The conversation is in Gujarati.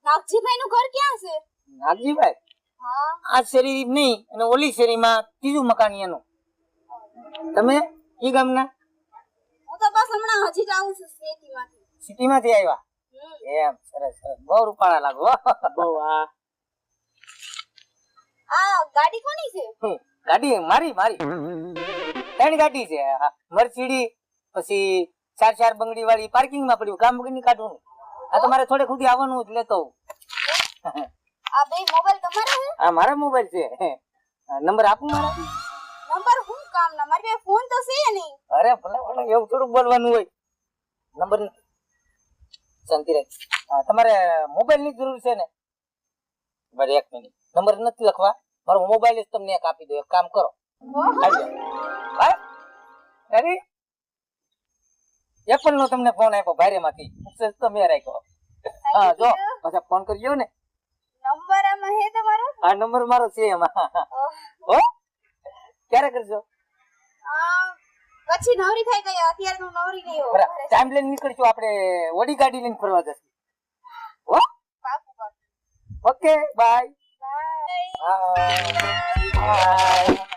નાગજીભાઈ નું ઘર ક્યાં છે? નાગજીભાઈ હા આ શેરી નહીં અને ઓલી શેરીમાં ત્રીજું મકાન એનું. તમે ઈ ગામના? હું તો બસ હમણાં હજી જ આવું છું સિટીમાંથી. સિટીમાંથી આવ્યા? એમ સરસ સરસ, બહુ રૂપાળા લાગો હો. બહુ. આ ગાડી કોની છે? ગાડી મારી મારી 3 ગાડી છે. મર્સિડી, પછી 4 બંગડી વાળી પાર્કિંગ માં પડ્યું, કામ વગર ની કાઢું. આ તમારે થોડે ખુદી આવવાનું જ લેતો. આ બે મોબાઈલ તમારા છે? હા મારા મોબાઈલ છે. નંબર આપું મારા? નંબર હું કામ ના, મારી પાસે ફોન તો છે નહીં. અરે ભલે ભલે, એવું થોડું બોલવાનું હોય. નંબર શાંતિ રાખ. તમારે મોબાઈલ ની જરૂર છે ને? બરાબર, 1 મિનિટ. નંબર નથી લખવા, મારો મોબાઈલ જ તમને એક આપી દો. એક કામ કરો, એપલ નો તમને ફોન આપ્યો ભારે માંથી, તો મેં રાખ્યો. હા જો પછી ફોન કર્યો ને. નંબર આમાં હે તમારો? આ નંબર મારો છે એમાં. હો ક્યારે કરજો? પછી નવરી થઈ ગઈ, અત્યારે તો નવરી નહીં હો. ટાઈમ લઈને નીકળશું આપણે, ઓડી ગાડી લઈને ફરવા જશું. હો પાકું પાકું. Okay bye. બાય. બાય.